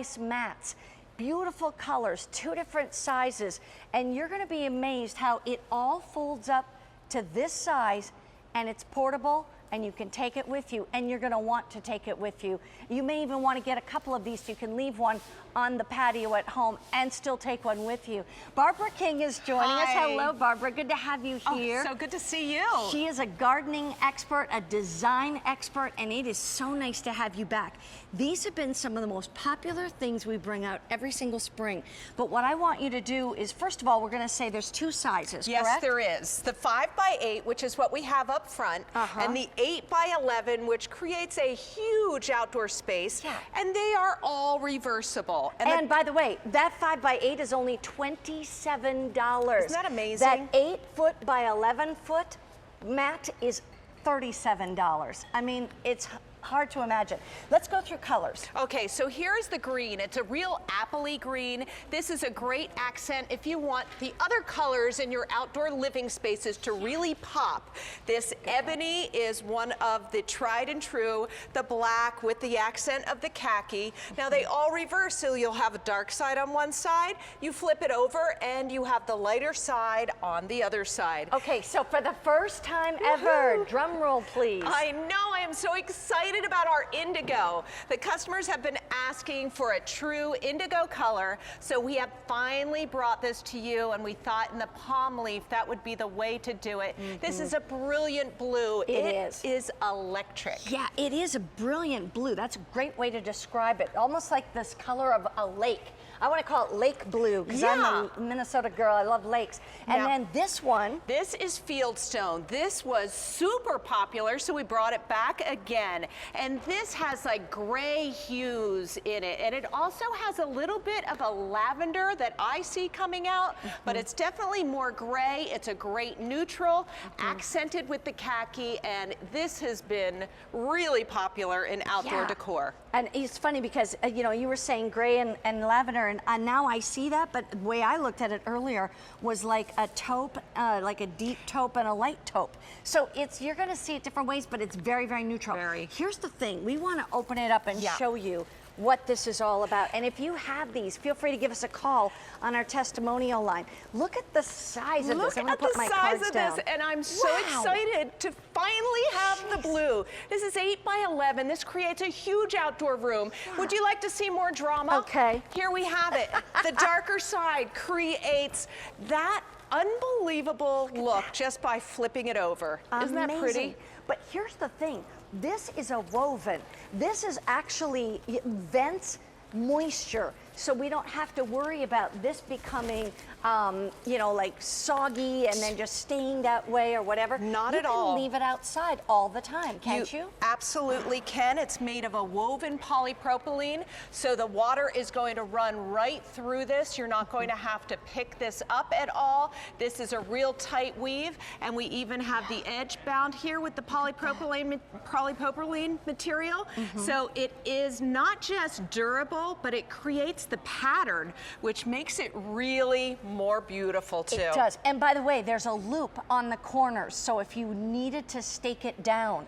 nice mats. Beautiful colors, 2 different sizes, and you're gonna be amazed how it all folds up to this size, and it's portable, and you can take it with you, and you're gonna want to take it with you. You may even wanna get a couple of these so you can leave one on the patio at home and still take one with you. Barbara King is joining us. Hello, Barbara, good to have you here. Oh, so good to see you. She is a gardening expert, a design expert, and it is so nice to have you back. These have been some of the most popular things we bring out every single spring. But what I want you to do is, first of all, we're gonna say there's 2 sizes, yes, correct? there is. The 5x8, which is what we have up front, and the 8x11, which creates a huge outdoor space, and they are all reversible. And by the way, that 5x8 is only $27. Isn't that amazing? That 8-foot by 11-foot mat is $37. I mean, it's hard to imagine. Let's go through colors. Okay, so here's the green. It's a real appley green. This is a great accent if you want the other colors in your outdoor living spaces to really pop. This ebony is one of the tried and true, the black with the accent of the khaki. Now they all reverse, so you'll have a dark side on one side, you flip it over, and you have the lighter side on the other side. Okay, so for the first time ever, drum roll please. I know, I am so excited about our indigo. The customers have been asking for a true indigo color, so we have finally brought this to you, and we thought in the palm leaf that would be the way to do it. This is a brilliant blue. It is electric. Yeah, it is a brilliant blue. That's a great way to describe it. Almost like this color of a lake. I want to call it lake blue because I'm a Minnesota girl. I love lakes. And then this one. This is Fieldstone. This was super popular, so we brought it back again. And this has like gray hues in it. And it also has a little bit of a lavender that I see coming out, but it's definitely more gray. It's a great neutral, accented with the khaki. And this has been really popular in outdoor decor. And it's funny because, you know, you were saying gray and lavender, and now I see that, but the way I looked at it earlier was like a taupe, like a deep taupe and a light taupe. So you're gonna see it different ways, but it's very, very neutral. Here's the thing, we wanna open it up and show you what this is all about. And if you have these, feel free to give us a call on our testimonial line. Look at the size of this. I'm gonna put my cards down. And I'm so excited to finally have the blue. This is 8x11. This creates a huge outdoor room. Would you like to see more drama? Okay. Here we have it. The darker side creates that unbelievable look just by flipping it over. Isn't that pretty? But here's the thing. This is a woven. This is actually, it vents moisture. So we don't have to worry about this becoming, you know, like soggy and then just staying that way or whatever. Not at all. You can leave it outside all the time, can't you? Absolutely can. It's made of a woven polypropylene, so the water is going to run right through this. You're not going to have to pick this up at all. This is a real tight weave, and we even have the edge bound here with the polypropylene material. So it is not just durable, but it creates the pattern, which makes it really more beautiful too. It does. And by the way, there's a loop on the corners, so if you needed to stake it down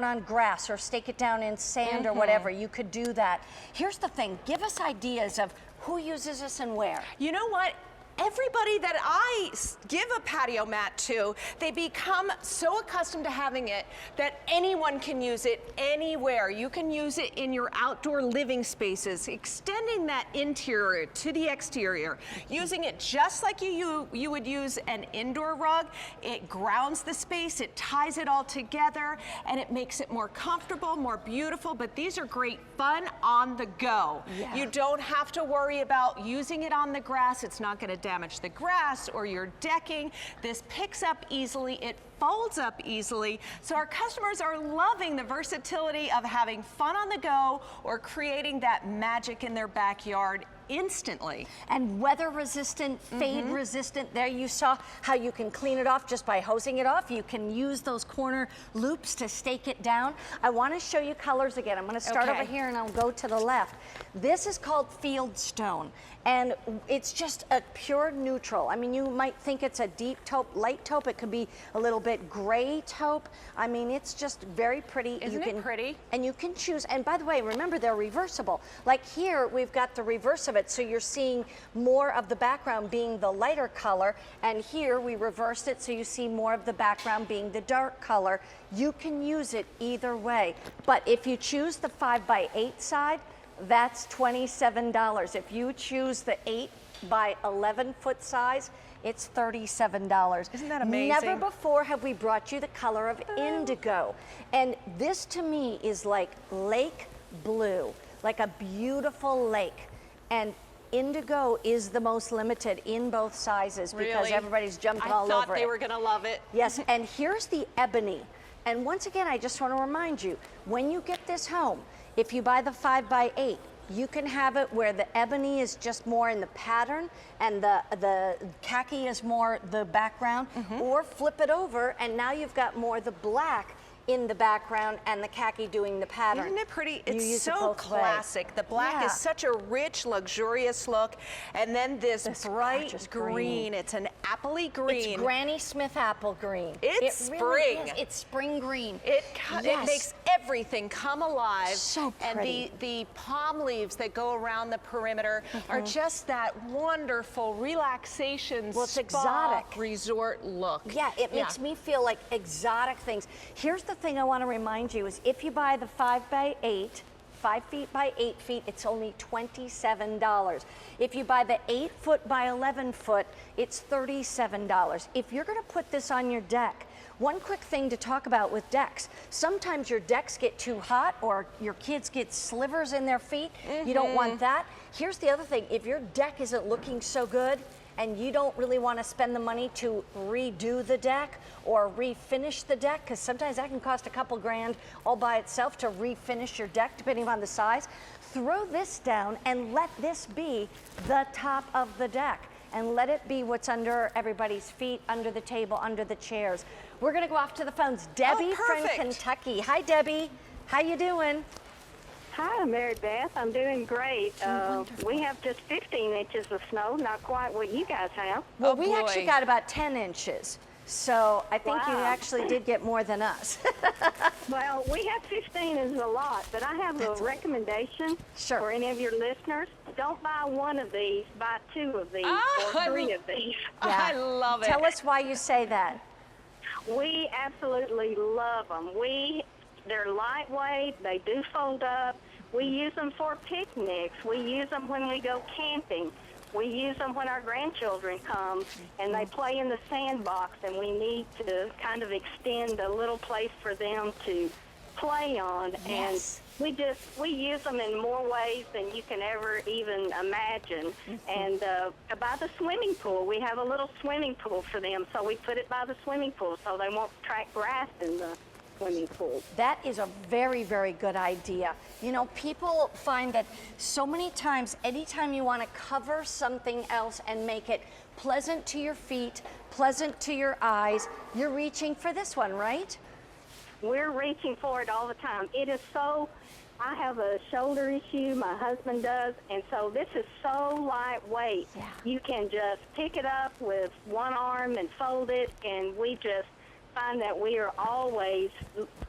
on grass or stake it down in sand or whatever, you could do that. Here's the thing, give us ideas of who uses this and where. You know what? Everybody that I give a patio mat to, they become so accustomed to having it that anyone can use it anywhere. You can use it in your outdoor living spaces, extending that interior to the exterior, using it just like you would use an indoor rug. It grounds the space, it ties it all together, and it makes it more comfortable, more beautiful, but these are great fun on the go. You don't have to worry about using it on the grass. It's not going to damage the grass or your decking. This picks up easily, it folds up easily. So our customers are loving the versatility of having fun on the go or creating that magic in their backyard instantly. And weather resistant, fade resistant. There you saw how you can clean it off just by hosing it off. You can use those corner loops to stake it down. I want to show you colors again. I'm going to start over here and I'll go to the left. This is called Fieldstone, and it's just a pure neutral. I mean, you might think it's a deep taupe, light taupe. It could be a little bit it gray taupe. I mean, it's just very pretty. Isn't it pretty? And you can choose, and by the way, remember they're reversible. Like here, we've got the reverse of it, so you're seeing more of the background being the lighter color, and here we reversed it so you see more of the background being the dark color. You can use it either way, but if you choose the 5x8 side, that's $27. If you choose the 8 by 11 foot size, it's $37. Isn't that amazing? Never before have we brought you the color of indigo. And this to me is like lake blue, like a beautiful lake. And indigo is the most limited in both sizes because everybody's jumping all over it. I thought they were gonna love it. Yes, and here's the ebony. And once again, I just want to remind you, when you get this home, if you buy the 5x8, you can have it where the ebony is just more in the pattern and the khaki is more the background, or flip it over and now you've got more the black in the background and the khaki doing the pattern. Isn't it pretty? You It's use it so both classic. ways. The black Yeah. is such a rich, luxurious look. And then this bright gorgeous green. It's an appley green. It's Granny Smith apple green. It's it really spring. is. It's spring green. It Yes. makes everything come alive. So pretty. And the palm leaves that go around the perimeter are just that wonderful relaxation Well, it's spa exotic. resort look. Yeah, it makes me feel like exotic things. Here's the thing I want to remind you is if you buy the 5x8, 5 feet by 8 feet, it's only $27. If you buy the 8 foot by 11 foot, it's $37. If you're going to put this on your deck, one quick thing to talk about with decks, sometimes your decks get too hot or your kids get slivers in their feet. You don't want that. Here's the other thing, if your deck isn't looking so good, and you don't really want to spend the money to redo the deck or refinish the deck, because sometimes that can cost a couple grand all by itself to refinish your deck, depending on the size, throw this down and let this be the top of the deck. And let it be what's under everybody's feet, under the table, under the chairs. We're gonna go off to the phones. Debbie from perfect. Kentucky. Hi, Debbie. How you doing? Hi, Mary Beth. I'm doing great. We have just 15 inches of snow, not quite what you guys have. Well, Oh, we boy. actually got about 10 inches. So I think you Wow. actually did get more than us. Well, we have 15 is a lot, but I have a recommendation Sure. for any of your listeners. Don't buy one of these, buy 2 of these Oh, or 3 of these. I love it. Tell us why you say that. We absolutely love them. They're lightweight. They do fold up. We use them for picnics. We use them when we go camping. We use them when our grandchildren come and they play in the sandbox and we need to kind of extend a little place for them to play on. Yes. And we use them in more ways than you can ever even imagine. And by the swimming pool, we have a little swimming pool for them, so we put it by the swimming pool so they won't track grass in the swimming pool. That is a very, very good idea. You know, people find that so many times, anytime you want to cover something else and make it pleasant to your feet, pleasant to your eyes, you're reaching for this one, right? We're reaching for it all the time. It is so, I have a shoulder issue, my husband does, and so this is so lightweight. Yeah. You can just pick it up with one arm and fold it, and we just find that we are always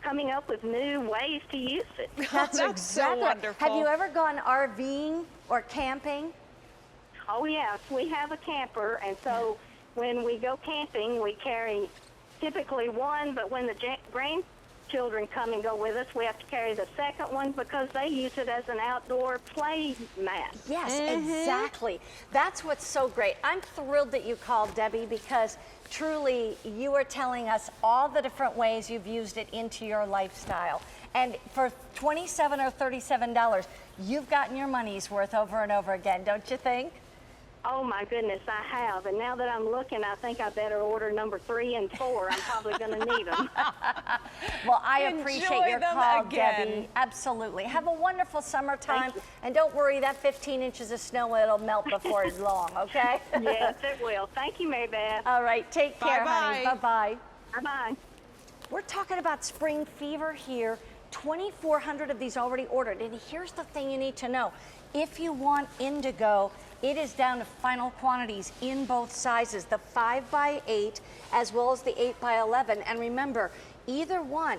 coming up with new ways to use it. That's so exactly right. wonderful. Have you ever gone RVing or camping? Oh, yes, we have a camper, and so when we go camping, we carry typically one, but when the grandchildren come and go with us, we have to carry the second one because they use it as an outdoor play mat. Yes, exactly. That's what's so great. I'm thrilled that you called, Debbie, because truly you are telling us all the different ways you've used it into your lifestyle. And for $27 or $37, you've gotten your money's worth over and over again, don't you think? Oh my goodness, I have. And now that I'm looking, I think I better order number 3 and 4. I'm probably going to need them. Well, I Enjoy appreciate your them call, again. Debbie. Absolutely. Have a wonderful summertime. Thank you. And don't worry, that 15 inches of snow, it'll melt before long, okay? Yes, it will. Thank you, Mary Beth. All right, take care, honey. Bye-bye. Bye-bye. Bye-bye. We're talking about spring fever here. 2,400 of these already ordered. And here's the thing you need to know. If you want indigo, it is down to final quantities in both sizes, the 5x8 as well as the 8x11. And remember, either one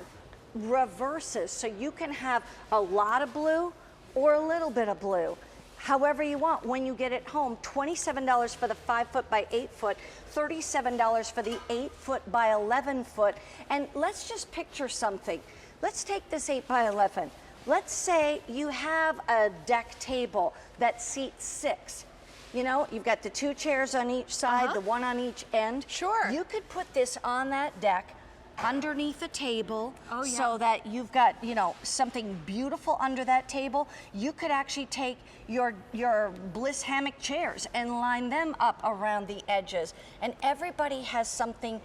reverses, so you can have a lot of blue or a little bit of blue, however you want when you get it home. $27 for the 5 foot by 8 foot, $37 for the 8 foot by 11 foot. And let's just picture something. Let's take this 8 by 11. Let's say you have a deck table that seats 6. You know, you've got the 2 chairs on each side, the 1 on each end. Sure. You could put this on that deck underneath a table, Oh, yeah. so that you've got, you know, something beautiful under that table. You could actually take your bliss hammock chairs and line them up around the edges, and everybody has something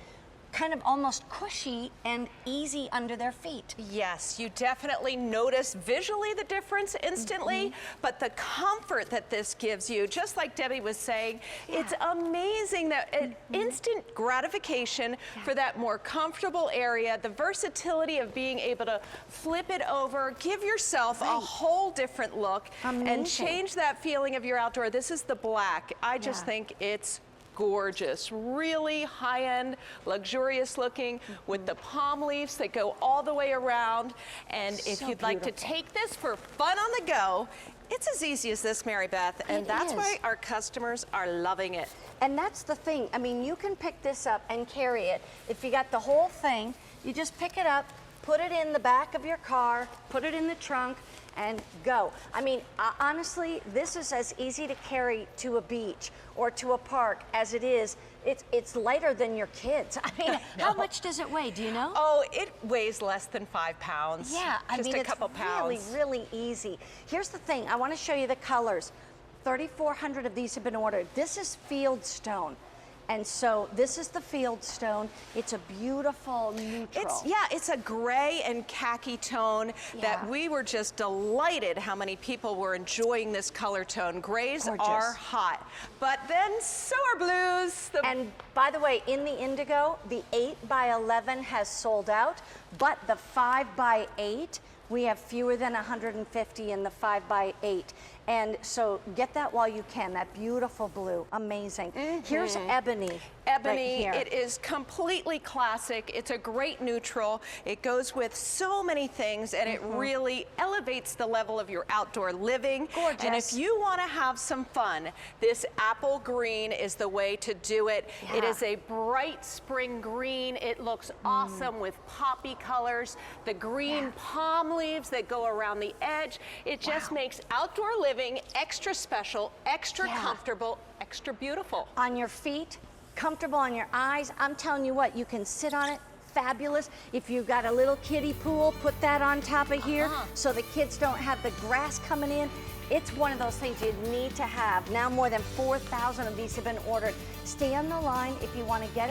kind of almost cushy and easy under their feet. Yes, you definitely notice visually the difference instantly, but the comfort that this gives you, just like Debbie was saying, it's amazing that instant gratification for that more comfortable area, the versatility of being able to flip it over, give yourself a whole different look, and change that feeling of your outdoor. This is the black. I just think it's gorgeous, really high-end, luxurious looking, with the palm leaves that go all the way around. And if you'd like to take this for fun on the go, it's as easy as this, Mary Beth, and that's why our customers are loving it. And that's the thing. I mean, you can pick this up and carry it. If you got the whole thing, you just pick it up, put it in the back of your car, put it in the trunk, and go. I mean, honestly, this is as easy to carry to a beach or to a park as it is. It's lighter than your kids. I mean, how much does it weigh? Do you know? Oh, it weighs less than 5 pounds. Yeah, I just mean, a it's couple pounds. really easy. Here's the thing. I want to show you the colors. 3,400 of these have been ordered. This is Fieldstone. And so this is the Fieldstone. It's a beautiful neutral. It's a gray and khaki tone that we were just delighted how many people were enjoying this color tone. Grays are hot, but then so are blues. And by the way, in the indigo, the 8 by 11 has sold out, but the 5 by 8, we have fewer than 150 in the 5 by 8. And so get that while you can, that beautiful blue, amazing. Here's Ebony. Ebony, right here. it is completely classic. It's a great neutral. It goes with so many things, and it really elevates the level of your outdoor living. Gorgeous. And if you want to have some fun, this apple green is the way to do it. It is a bright spring green. It looks awesome with poppy colors, the green palm leaves that go around the edge. It just makes outdoor living extra special, extra comfortable, extra beautiful. On your feet, comfortable on your eyes. I'm telling you what, you can sit on it, fabulous. If you've got a little kiddie pool, put that on top of here so the kids don't have the grass coming in. It's one of those things you need to have. Now more than 4,000 of these have been ordered. Stay on the line if you want to get it.